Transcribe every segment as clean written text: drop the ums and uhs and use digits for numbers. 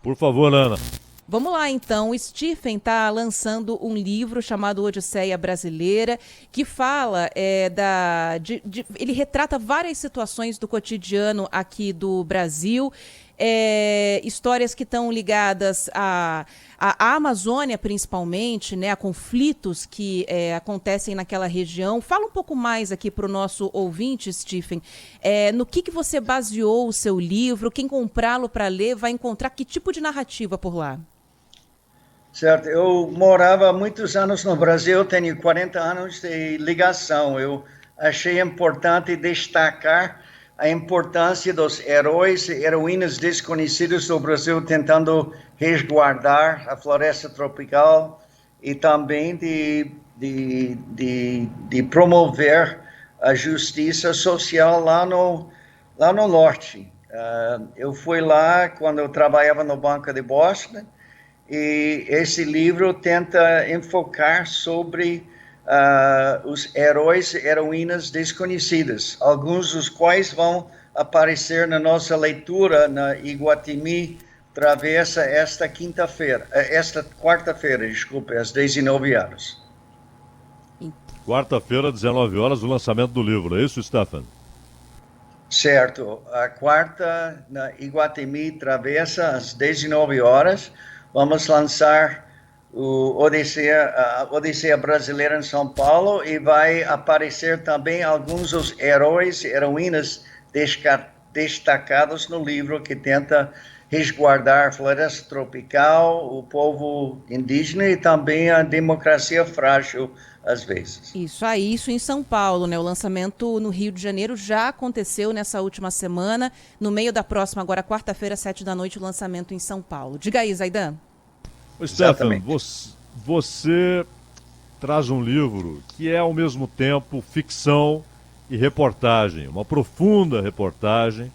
Por favor, Ana. Vamos lá, então. O Stephen está lançando um livro chamado Odisseia Brasileira, que fala ele retrata várias situações do cotidiano aqui do Brasil, histórias que estão ligadas à Amazônia, principalmente, né, a conflitos que acontecem naquela região. Fala um pouco mais aqui para o nosso ouvinte, Stephen, no que você baseou o seu livro. Quem comprá-lo para ler vai encontrar que tipo de narrativa por lá? Certo, eu morava há muitos anos no Brasil, tenho 40 anos de ligação. Eu achei importante destacar a importância dos heróis e heroínas desconhecidos do Brasil tentando resguardar a floresta tropical e também de promover a justiça social lá no norte. Eu fui lá quando eu trabalhava no Banco de Boston, e esse livro tenta enfocar sobre os heróis e heroínas desconhecidas, alguns dos quais vão aparecer na nossa leitura na Iguatemi Travessa esta quarta-feira, desculpe, às 19 horas. Quarta-feira, 19 horas, o lançamento do livro. É isso, Stephen? Certo. A quarta, na Iguatemi Travessa, às 19 horas, vamos lançar a Odisseia Brasileira em São Paulo e vai aparecer também alguns dos heróis e heroínas destacados no livro que tenta resguardar a floresta tropical, o povo indígena e também a democracia frágil às vezes. Isso em São Paulo, né? O lançamento no Rio de Janeiro já aconteceu nessa última semana. No meio da próxima, agora quarta-feira, 7 da noite, o lançamento em São Paulo. Diga aí, Zaidan. Stephen, você traz um livro que é ao mesmo tempo ficção e reportagem, uma profunda reportagem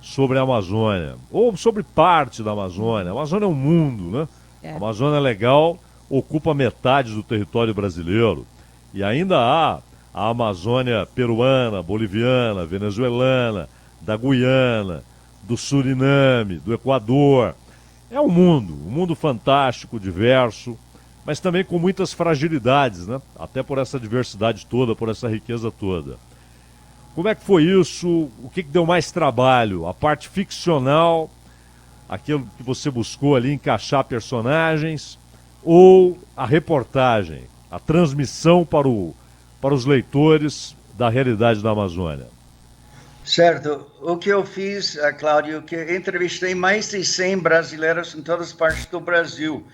sobre a Amazônia, ou sobre parte da Amazônia. A Amazônia é um mundo, né? A Amazônia é legal, ocupa metade do território brasileiro. E ainda há a Amazônia peruana, boliviana, venezuelana, da Guiana, do Suriname, do Equador. É um mundo fantástico, diverso, mas também com muitas fragilidades, né? Até por essa diversidade toda, por essa riqueza toda. Como é que foi isso? O que deu mais trabalho? A parte ficcional, aquilo que você buscou ali encaixar personagens, ou a reportagem, a transmissão para os leitores da realidade da Amazônia? Certo. O que eu fiz, Cláudio, que entrevistei mais de 100 brasileiros em todas as partes do Brasil.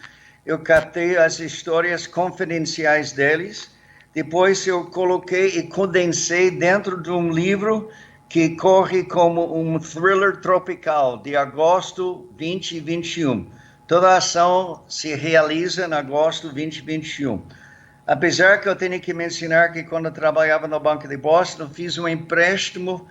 Eu catei as histórias confidenciais deles, depois eu coloquei e condensei dentro de um livro que corre como um thriller tropical, de agosto 2021. Toda a ação se realiza em agosto 2021. Apesar que eu tenho que mencionar que quando eu trabalhava no Banco de Boston, fiz um empréstimo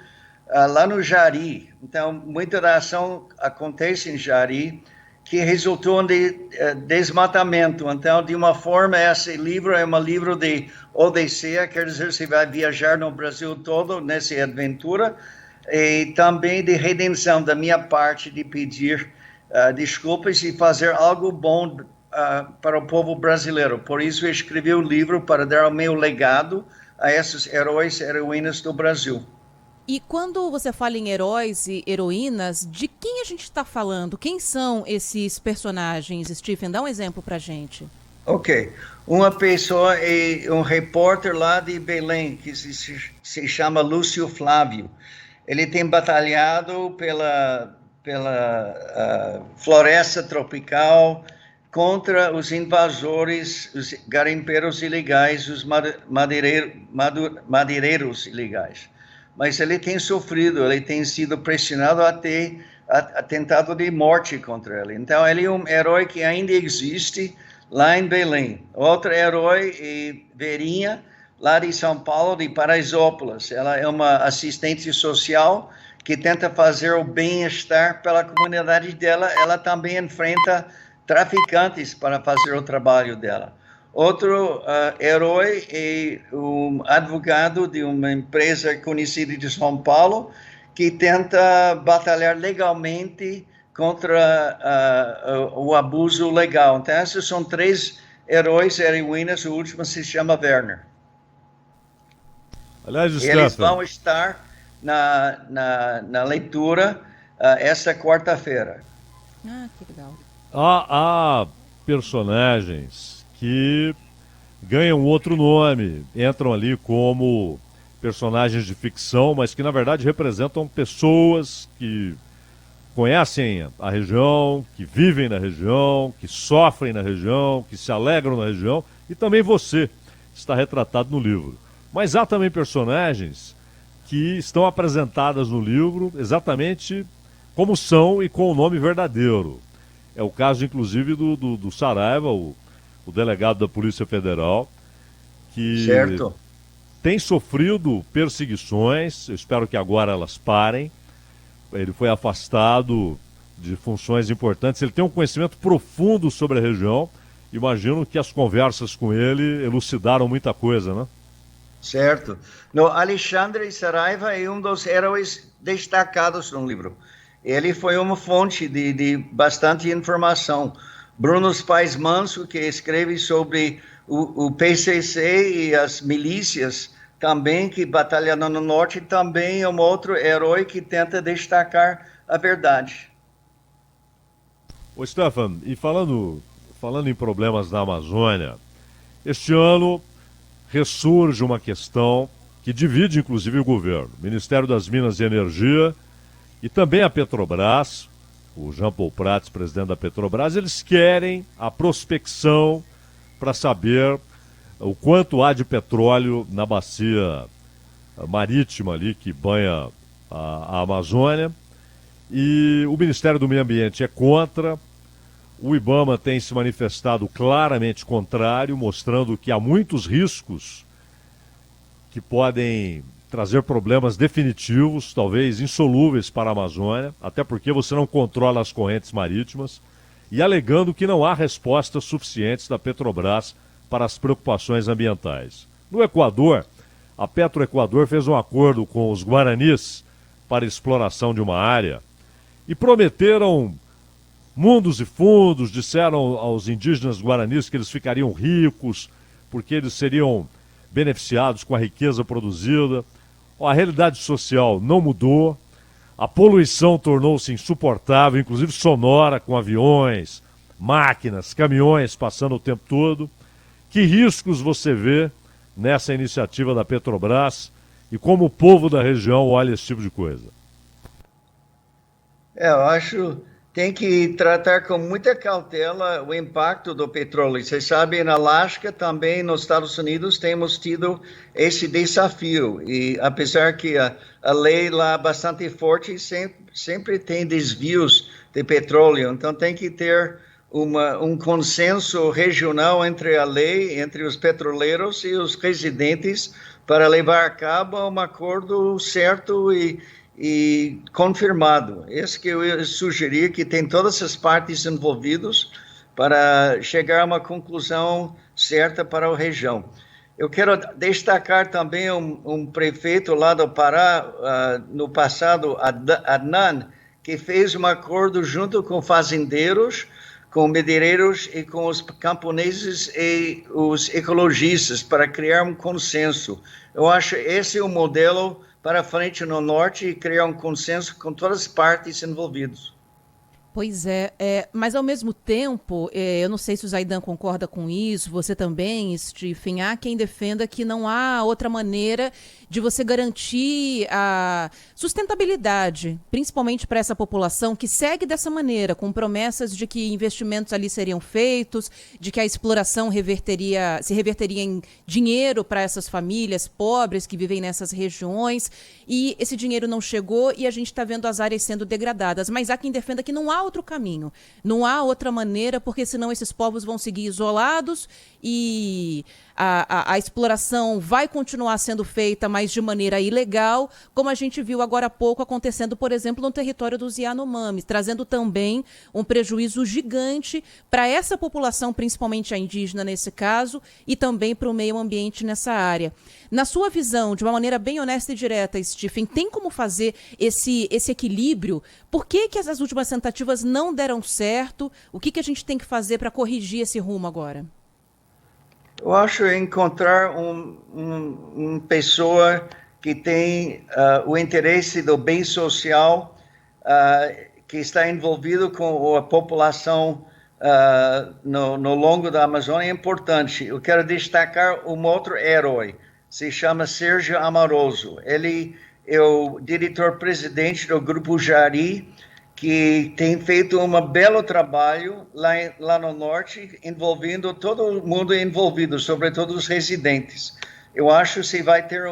lá no Jari. Então, muita da ação acontece em Jari, que resultou em desmatamento. Então, de uma forma, esse livro é um livro de odisseia, quer dizer, você vai viajar no Brasil todo nessa aventura, e também de redenção da minha parte, de pedir desculpas e fazer algo bom para o povo brasileiro. Por isso, eu escrevi o livro para dar o meu legado a esses heróis e heroínas do Brasil. E quando você fala em heróis e heroínas, de quem a gente está falando? Quem são esses personagens, Stephen? Dá um exemplo para a gente. Ok. Uma pessoa é um repórter lá de Belém, que se chama Lúcio Flávio. Ele tem batalhado pela floresta tropical contra os invasores, os garimpeiros ilegais, os madeireiros ilegais. Mas ele tem sofrido, ele tem sido pressionado até atentado de morte contra ele. Então, ele é um herói que ainda existe lá em Belém. Outro herói é Verinha, lá de São Paulo, de Paraisópolis. Ela é uma assistente social que tenta fazer o bem-estar pela comunidade dela. Ela também enfrenta traficantes para fazer o trabalho dela. Outro herói é um advogado de uma empresa conhecida de São Paulo, que tenta batalhar legalmente contra o abuso legal. Então, esses são 3 heróis e heroínas, o último se chama Werner. Aliás, eles vão estar na leitura essa quarta-feira. Ah, que legal. Há personagens que ganham outro nome, entram ali como personagens de ficção, mas que na verdade representam pessoas que conhecem a região, que vivem na região, que sofrem na região, que se alegram na região, e também você está retratado no livro. Mas há também personagens que estão apresentadas no livro exatamente como são e com o nome verdadeiro. É o caso, inclusive, do Saraiva, o delegado da Polícia Federal, que certo. Tem sofrido perseguições, eu espero que agora elas parem. Ele foi afastado de funções importantes, ele tem um conhecimento profundo sobre a região. Imagino que as conversas com ele elucidaram muita coisa, né? Certo. No, Alexandre Saraiva é um dos heróis destacados no livro. Ele foi uma fonte de bastante informação. Bruno Paes Manso, que escreve sobre o PCC e as milícias, também que batalham no norte, também é um outro herói que tenta destacar a verdade. Ô Stefan, e falando em problemas na Amazônia, este ano ressurge uma questão que divide inclusive o governo, o Ministério das Minas e Energia e também a Petrobras, o Jean Paul Prats, presidente da Petrobras, eles querem a prospecção para saber o quanto há de petróleo na bacia marítima ali que banha a Amazônia. E o Ministério do Meio Ambiente é contra. O IBAMA tem se manifestado claramente contrário, mostrando que há muitos riscos que podem trazer problemas definitivos, talvez insolúveis para a Amazônia, até porque você não controla as correntes marítimas, e alegando que não há respostas suficientes da Petrobras para as preocupações ambientais. No Equador, a Petroequador fez um acordo com os guaranis para exploração de uma área e prometeram mundos e fundos, disseram aos indígenas guaranis que eles ficariam ricos porque eles seriam beneficiados com a riqueza produzida. A realidade social não mudou, a poluição tornou-se insuportável, inclusive sonora, com aviões, máquinas, caminhões passando o tempo todo. Que riscos você vê nessa iniciativa da Petrobras e como o povo da região olha esse tipo de coisa? Eu acho tem que tratar com muita cautela o impacto do petróleo. Vocês sabem, na Alasca, também nos Estados Unidos, temos tido esse desafio. E apesar que a lei lá é bastante forte, sempre tem desvios de petróleo. Então tem que ter um consenso regional entre a lei, entre os petroleiros e os residentes, para levar a cabo um acordo certo e confirmado. Esse que eu sugeri, que tem todas as partes envolvidas para chegar a uma conclusão certa para a região. Eu quero destacar também um prefeito lá do Pará, no passado, Adnan, que fez um acordo junto com fazendeiros, com madeireiros e com os camponeses e os ecologistas para criar um consenso. Eu acho esse é o modelo para frente no norte e criar um consenso com todas as partes envolvidas. Pois é, mas ao mesmo tempo, eu não sei se o Zaidan concorda com isso, você também, Stephen, há quem defenda que não há outra maneira de você garantir a sustentabilidade, principalmente para essa população que segue dessa maneira, com promessas de que investimentos ali seriam feitos, de que a exploração se reverteria em dinheiro para essas famílias pobres que vivem nessas regiões, e esse dinheiro não chegou e a gente está vendo as áreas sendo degradadas. Mas há quem defenda que não há outro caminho, não há outra maneira, porque senão esses povos vão seguir isolados e a exploração vai continuar sendo feita, mas de maneira ilegal, como a gente viu agora há pouco acontecendo, por exemplo, no território dos Yanomami, trazendo também um prejuízo gigante para essa população, principalmente a indígena nesse caso, e também para o meio ambiente nessa área. Na sua visão, de uma maneira bem honesta e direta, Stephen, tem como fazer esse equilíbrio? Por que essas últimas tentativas não deram certo? O que a gente tem que fazer para corrigir esse rumo agora? Eu acho encontrar uma pessoa que tem o interesse do bem social, que está envolvido com a população no longo da Amazônia é importante. Eu quero destacar um outro herói, se chama Sérgio Amoroso. Ele é o diretor-presidente do Grupo Jari, que tem feito um belo trabalho lá no norte, envolvendo todo mundo envolvido, sobretudo os residentes. Eu acho que se vai ter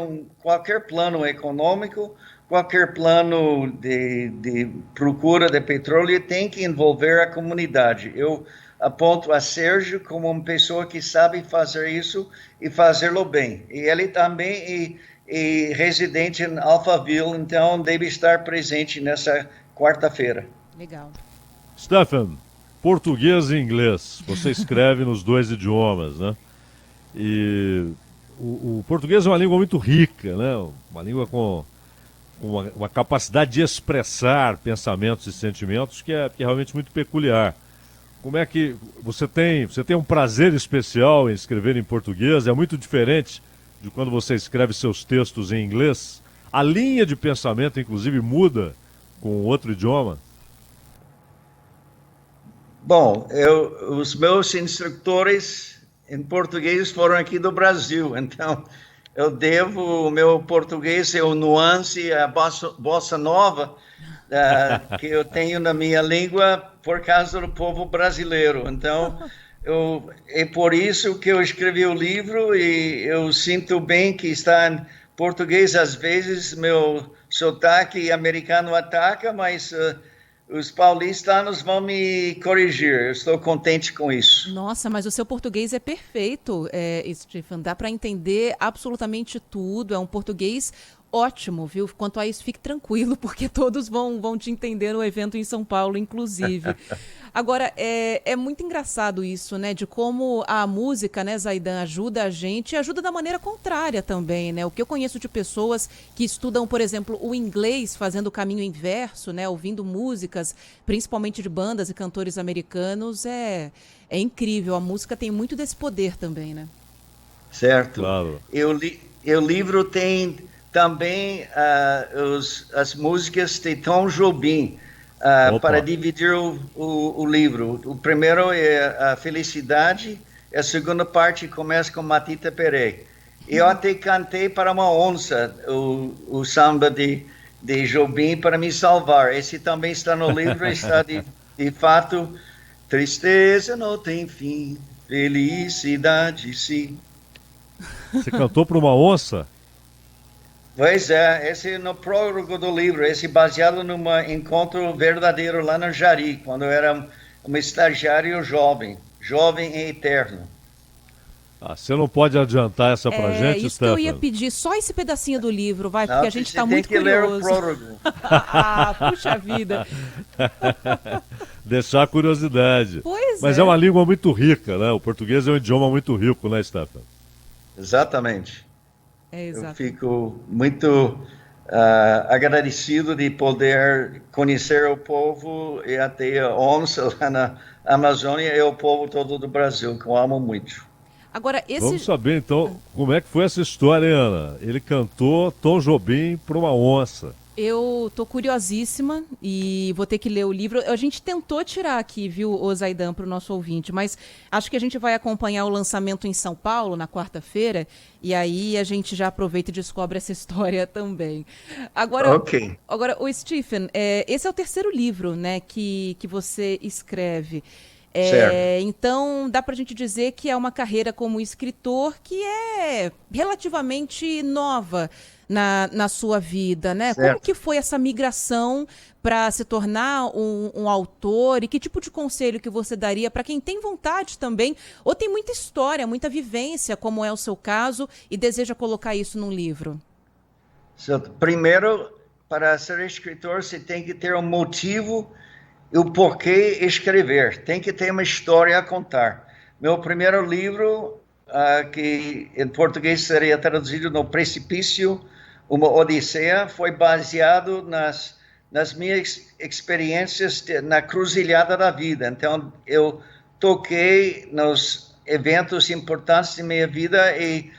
qualquer plano econômico, qualquer plano de procura de petróleo, tem que envolver a comunidade. Eu aponto a Sérgio como uma pessoa que sabe fazer isso e fazê-lo bem. E ele também é residente em Alphaville, então deve estar presente nessa quarta-feira. Legal. Stephen, português e inglês. Você escreve nos dois idiomas, né? E o português é uma língua muito rica, né? Uma língua com uma capacidade de expressar pensamentos e sentimentos que é realmente muito peculiar. Como é que você tem um prazer especial em escrever em português? É muito diferente de quando você escreve seus textos em inglês? A linha de pensamento, inclusive, muda com outro idioma? Bom, os meus instrutores em português foram aqui do Brasil, então eu devo o meu português, o nuance, a bossa nova que eu tenho na minha língua por causa do povo brasileiro. Então, é por isso que eu escrevi o livro e eu sinto bem que está em português. Às vezes, meu sotaque americano ataca, mas os paulistanos vão me corrigir. Eu estou contente com isso. Nossa, mas o seu português é perfeito, Stephen. Dá para entender absolutamente tudo. É um português ótimo, viu? Quanto a isso, fique tranquilo, porque todos vão te entender no evento em São Paulo, inclusive. Agora, é muito engraçado isso, né? De como a música, né, Zaidan, ajuda a gente e ajuda da maneira contrária também, né? O que eu conheço de pessoas que estudam, por exemplo, o inglês fazendo o caminho inverso, né? Ouvindo músicas, principalmente de bandas e cantores americanos, é incrível. A música tem muito desse poder também, né? Certo. Claro. O livro tem também as músicas de Tom Jobim, para dividir o livro. O primeiro é a Felicidade, a segunda parte começa com Matita Peré. Eu até cantei para uma onça o samba de Jobim para me salvar. Esse também está no livro, está de fato, tristeza não tem fim, felicidade sim. Você cantou para uma onça? Pois é, esse é no prólogo do livro, esse baseado num encontro verdadeiro lá no Jari, quando eu era um estagiário jovem e eterno. Você não pode adiantar essa pra gente, isso Stephen? Que eu ia pedir, só esse pedacinho do livro, vai, porque a gente está muito curioso. Tem que curioso. ler o prólogo. Puxa vida. Deixar a curiosidade. Mas é uma língua muito rica, né? O português é um idioma muito rico, né, Stephen? Exatamente. Exato. Eu fico muito agradecido de poder conhecer o povo e até a onça lá na Amazônia e o povo todo do Brasil, que eu amo muito. Agora, Vamos saber, então, como é que foi essa história, hein, Ana? Ele cantou Tom Jobim para uma onça. Eu tô curiosíssima e vou ter que ler o livro. A gente tentou tirar aqui, viu, o Zaidan, para o nosso ouvinte, mas acho que a gente vai acompanhar o lançamento em São Paulo, na quarta-feira, e aí a gente já aproveita e descobre essa história também. Agora, o Stephen, esse é o terceiro livro, né, que você escreve. Então, dá para a gente dizer que é uma carreira como escritor que é relativamente nova na sua vida, né? Certo. Como que foi essa migração para se tornar um autor e que tipo de conselho que você daria para quem tem vontade também ou tem muita história, muita vivência, como é o seu caso, e deseja colocar isso num livro? Primeiro, para ser escritor, você tem que ter um motivo e o porquê escrever. Tem que ter uma história a contar. Meu primeiro livro, que em português seria traduzido No Precipício, uma Odisseia, foi baseado nas minhas experiências na cruzilhada da vida. Então, eu toquei nos eventos importantes da minha vida e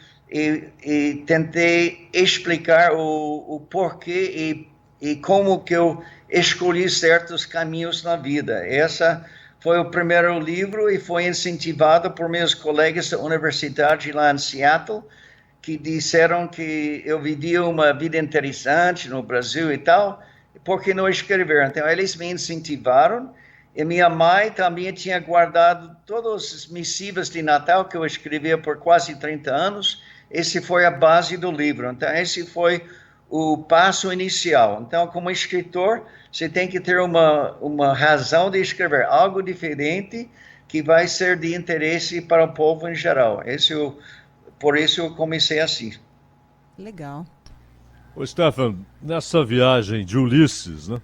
tentei explicar o porquê e como que eu escolhi certos caminhos na vida. Essa foi o primeiro livro e foi incentivado por meus colegas da universidade lá em Seattle, que disseram que eu vivia uma vida interessante no Brasil e tal, por que não escrever? Então, eles me incentivaram, e minha mãe também tinha guardado todas as missivas de Natal que eu escrevia por quase 30 anos. Esse foi a base do livro. Então, esse foi o passo inicial. Então, como escritor, você tem que ter uma razão de escrever algo diferente que vai ser de interesse para o povo em geral. Por isso eu comecei assim. Legal. Ô, Stefan, nessa viagem de Ulisses, né?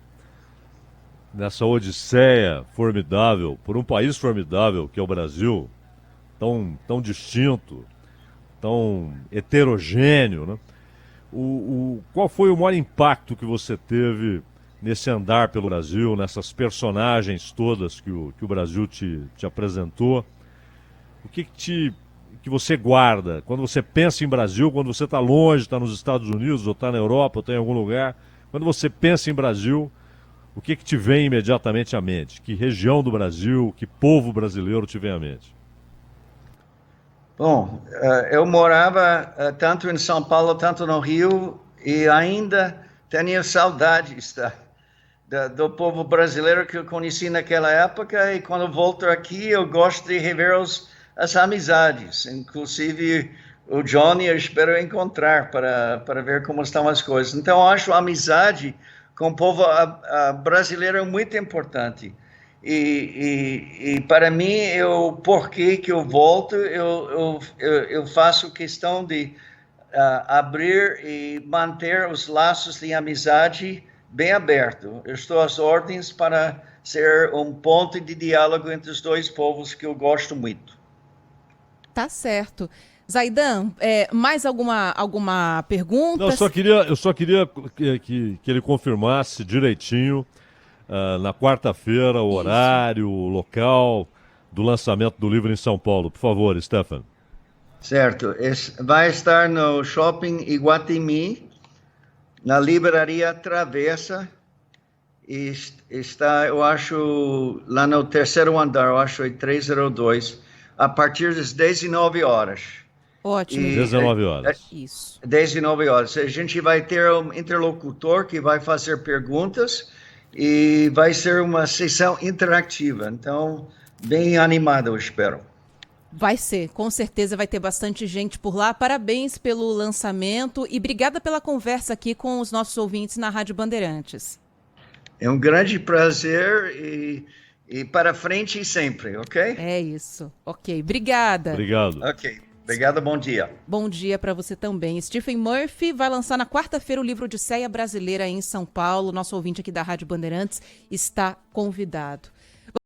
Nessa odisseia formidável, por um país formidável que é o Brasil, tão distinto, tão heterogêneo, né? Qual foi o maior impacto que você teve nesse andar pelo Brasil, nessas personagens todas que o Brasil te apresentou? O que você guarda quando você pensa em Brasil, quando você está longe, está nos Estados Unidos, ou está na Europa, ou está em algum lugar? Quando você pensa em Brasil, o que te vem imediatamente à mente? Que região do Brasil, que povo brasileiro te vem à mente? Bom, eu morava tanto em São Paulo, tanto no Rio, e ainda tenho saudades do povo brasileiro que eu conheci naquela época, e quando volto aqui eu gosto de rever as amizades, inclusive o Johnny eu espero encontrar para ver como estão as coisas. Então eu acho a amizade com o povo brasileiro muito importante. E para mim, porquê que eu volto, eu faço questão de abrir e manter os laços de amizade bem abertos. Eu estou às ordens para ser um ponto de diálogo entre os dois povos que eu gosto muito. Tá certo. Zaidan, mais alguma pergunta? Não, eu só queria que ele confirmasse direitinho na quarta-feira o horário, o local do lançamento do livro em São Paulo. Por favor, Stefan. Certo. Vai estar no Shopping Iguatemi, na Livraria Travessa. E está, eu acho, lá no terceiro andar, eu acho, em 302, a partir das 19 horas. Ótimo. 19 horas. Isso. 19 horas. A gente vai ter um interlocutor que vai fazer perguntas e vai ser uma sessão interativa. Então, bem animada, eu espero. Vai ser, com certeza vai ter bastante gente por lá. Parabéns pelo lançamento e obrigada pela conversa aqui com os nossos ouvintes na Rádio Bandeirantes. É um grande prazer e para frente sempre, ok? É isso. Ok, obrigada. Obrigado. Ok. Obrigado, bom dia. Bom dia para você também. Stephen Murphy vai lançar na quarta-feira o livro Odisseia Brasileira em São Paulo. Nosso ouvinte aqui da Rádio Bandeirantes está convidado.